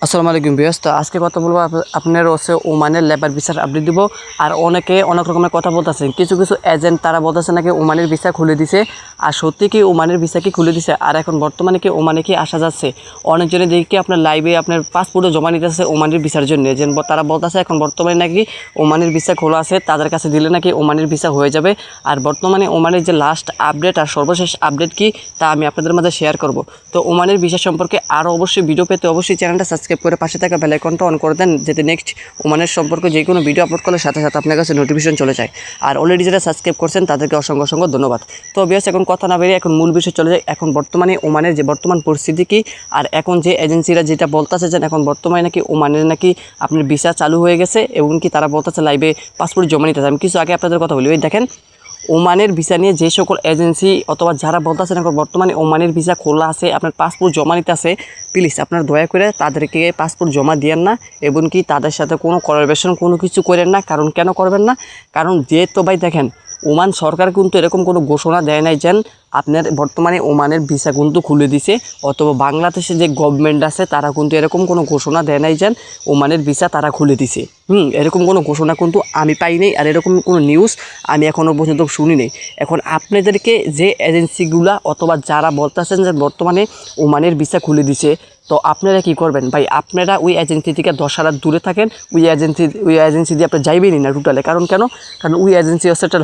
আসসালামু আলাইকুম ভিউয়ার্স। তো আজকে কথা বলবো আপনার হচ্ছে ওমানের লেবার ভিসার আপডেট দিব। আর অনেকে অনেক রকমের কথা বলতেছেন, কিছু কিছু এজেন্ট তারা বলতেছে নাকি ওমানের ভিসা খুলে দিছে। আর সত্যি কি ওমানের ভিসা কি খুলে দিছে? আর এখন বর্তমানে কি ওমানে কি আসা যাচ্ছে? অনেকজনে দেখি আপনার লাইভে আপনার পাসপোর্টও জমা নিতেছে ওমানের ভিসার জন্য। যে তারা বলতেছে এখন বর্তমানে নাকি ওমানের ভিসা খোলা আছে, তাদের কাছে দিলে নাকি ওমানের ভিসা হয়ে যাবে। আর বর্তমানে ওমানের যে লাস্ট আপডেট আর সর্বশেষ আপডেট কি তা আমি আপনাদের মাঝে শেয়ার করব। তো ওমানের ভিসা সম্পর্কে আরও অবশ্যই ভিডিও পেতে অবশ্যই চ্যানেলটা সাবস্ক্রাইব করে পাশে থাকা বেল আইকনটা অন করে দেন, যাতে নেক্সট ওমানের সম্পর্কে যে কোনো ভিডিও আপলোড করলে সাথে সাথে আপনার কাছে নোটিফিকেশন চলে যায়। আর অলরেডি যারা সাবস্ক্রাইব করছেন তাদেরকে অসংখ্য অসংখ্য ধন্যবাদ। তো ভিউয়ার্স, এখন কথা না বেরিয়ে এখন মূল বিষয় চলে যায়। এখন বর্তমানে ওমানের যে বর্তমান পরিস্থিতি কি, আর এখন যে এজেন্সিরা যেটা বলতেছে যে এখন বর্তমানে নাকি ওমানের নাকি আপনার ভিসা চালু হয়ে গেছে এবং কি তারা বলতেছে লাইভে পাসপোর্ট জমা নিতে। আমি কিছু আগে আপনাদের কথা বলি, ওই দেখেন ওমানের ভিসা নিয়ে যে সকল এজেন্সি অথবা যারা বলতেছেন এখন বর্তমানে ওমানের ভিসা খোলা আছে, আপনার পাসপোর্ট জমা নিতে আছে, প্লিজ আপনারা দয়া করে তাদেরকে পাসপোর্ট জমা দিয়েন না এবং কি তাদের সাথে কোনো কোলাবোরেশন কোনো কিছু করেন না। কারণ কেন করবেন না? কারণ যেহেতু ভাই দেখেন ওমান সরকার কিন্তু এরকম কোনো ঘোষণা দেয় নাই যেন আপনার বর্তমানে ওমানের ভিসা কিন্তু খুলে দিছে, অথবা বাংলাদেশে যে গভর্নমেন্ট আছে তারা কিন্তু এরকম কোনো ঘোষণা দেয় নাই যেন ওমানের ভিসা তারা খুলে দিছে। এরকম কোনো ঘোষণা কিন্তু আমি পাই নাই, আর এরকম কোনো নিউজ আমি এখনও পর্যন্ত শুনি নেই। এখন আপনাদেরকে যে এজেন্সিগুলা অথবা যারা বলতেছেন যে বর্তমানে ওমানের ভিসা খুলে দিছে, তো আপনারা কি করবেন ভাই? আপনারা ওই এজেন্সি থেকে 10 হাত দূরে থাকেন। ওই এজেন্সি দিয়ে আপনি যাইবেনই না টোটালে। কারণ ওই এজেন্সি হচ্ছে একটা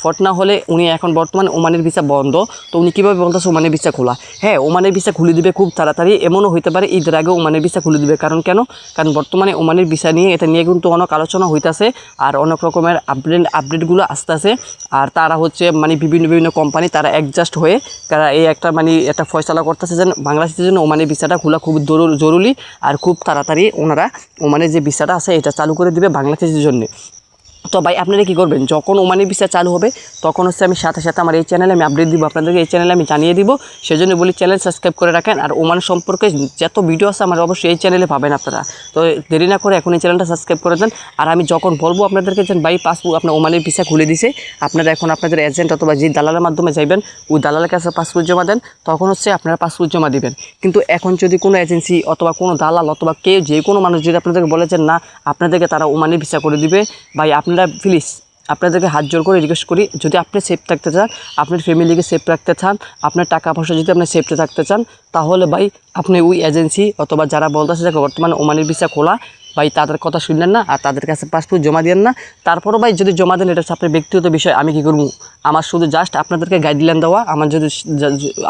ফট না হলে উনি এখন বর্তমানে ওমানের ভিসা বন্ধ, তো উনি কীভাবে বলতেছে ওমানের ভিসা খোলা? হ্যাঁ, ওমানের ভিসা খুলে দিবে খুব তাড়াতাড়ি, এমনও হইতে পারে ঈদের আগে ওমানের ভিসা খুলে দিবে। কারণ বর্তমানে ওমানের ভিসা নিয়ে এটা নিয়ে কিন্তু অনেক আলোচনা হইতেছে, আর অনেক রকমের আপডেটগুলো আসতেছে। আর তারা হচ্ছে মানে বিভিন্ন কোম্পানি তারা অ্যাডজাস্ট হয়ে তারা এই একটা ফয়সালা করতেছে যেন বাংলাদেশের জন্য ওমানের ভিসাটা খোলা খুব জরুরি, আর খুব তাড়াতাড়ি ওনারা ওমানের যে ভিসাটা আছে এটা চালু করে দিবে বাংলাদেশের জন্য। তো ভাই আপনারা কী করবেন? যখন ওমানের ভিসা চালু হবে তখন হচ্ছে আমি সাথে সাথে আমার এই চ্যানেলে আমি আপডেট দিব, আপনাদেরকে এই চ্যানেলে আমি জানিয়ে দিব। সেজন্য বলি চ্যানেল সাবস্ক্রাইব করে রাখেন। আর ওমান সম্পর্কে যত ভিডিও আছে আমার অবশ্যই এই চ্যানেলে পাবেন আপনারা। তো দেরি না করে এখন এই চ্যানেলটা সাবস্ক্রাইব করে দেন। আর আমি যখন বলবো আপনাদেরকে যে ভাই পাসপোর্ট আপনার ওমানের ভিসা খুলে দিছে, আপনারা এখন আপনাদের এজেন্ট অথবা যে দালালের মাধ্যমে যাইবেন ওই দালালের কাছে পাসপোর্ট জমা দেন, তখন হচ্ছে আপনারা পাসপোর্ট জমা দিবেন। কিন্তু এখন যদি কোনো এজেন্সি অথবা কোনো দালাল অথবা কেউ যে কোনো মানুষ যদি আপনাদেরকে বলে যে না আপনাদেরকে তারা ওমানের ভিসা করে দিবে, ভাই আপনারা প্লিজ আপনাদেরকে হাত জোর করে রিকোয়েস্ট করি, যদি আপনি সেফ থাকতে চান, আপনার ফ্যামিলিকে সেফ রাখতে চান, আপনার টাকা পয়সা যদি আপনি সেফটি থাকতে চান, তাহলে ভাই আপনি ওই এজেন্সি অথবা যারা বলতেছে যে বর্তমানে ওমানের ভিসা খোলা, ভাই তাদের কথা শুনলেন না আর তাদের কাছে পাসপোর্ট জমা দেন না। তারপরও ভাই যদি জমা দেন এটা হচ্ছে আপনার ব্যক্তিগত বিষয়, আমি কী করবো? আমার শুধু জাস্ট আপনাদেরকে গাইডলাইন দেওয়া, আমার যদি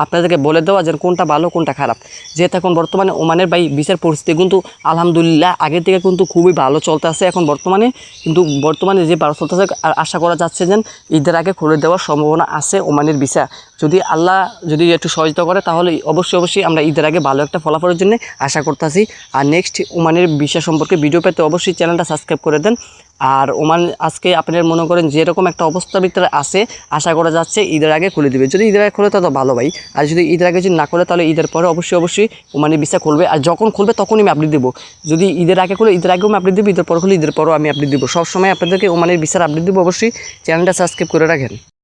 আপনাদেরকে বলে দেওয়া যে কোনটা ভালো কোনটা খারাপ। যেহেতু এখন বর্তমানে ওমানের ভাই ভিসার পরিস্থিতি কিন্তু আলহামদুলিল্লাহ আগের থেকে কিন্তু খুবই ভালো চলতে আছে এখন বর্তমানে যে ভালো চলতেছে, আর আশা করা যাচ্ছে যে ঈদের আগে খুলে দেওয়ার সম্ভাবনা আছে ওমানের ভিসা। যদি আল্লাহ যদি একটু সহযোগিতা করে তাহলে অবশ্যই আমরা ঈদের আগে ভালো একটা ফলাফলের জন্য আশা করতেছি। আর নেক্সট ওমানের ভিসা সম্পর্কে ভিডিও পেতে অবশ্যই চ্যানেলটা সাবস্ক্রাইব করে দেন। আর ওমান আজকে আপনার মনে করেন যেরকম একটা অবস্থার ভিতরে আছে, আশা করা যাচ্ছে ঈদের আগে খুলে দিবে। যদি ঈদের আগে খুলে তো ভালো ভাই, আর যদি ঈদের আগে যদি না খুলে তাহলে ঈদের পরে অবশ্যই ওমানের ভিসা খুলবে। আর যখন খুলবে তখনই আমি আপডেট দেবো। যদি ঈদের আগে খুলে ঈদের আগেও আমি আপডেট দেবো, ঈদের পরে খুলে ঈদের পরেও আমি আপডেট দেবো। সবসময় আপনাদেরকে ওমানের ভিসার আপডেট দেবো। অবশ্যই চ্যানেলটা সাবস্ক্রাইব করে রাখেন।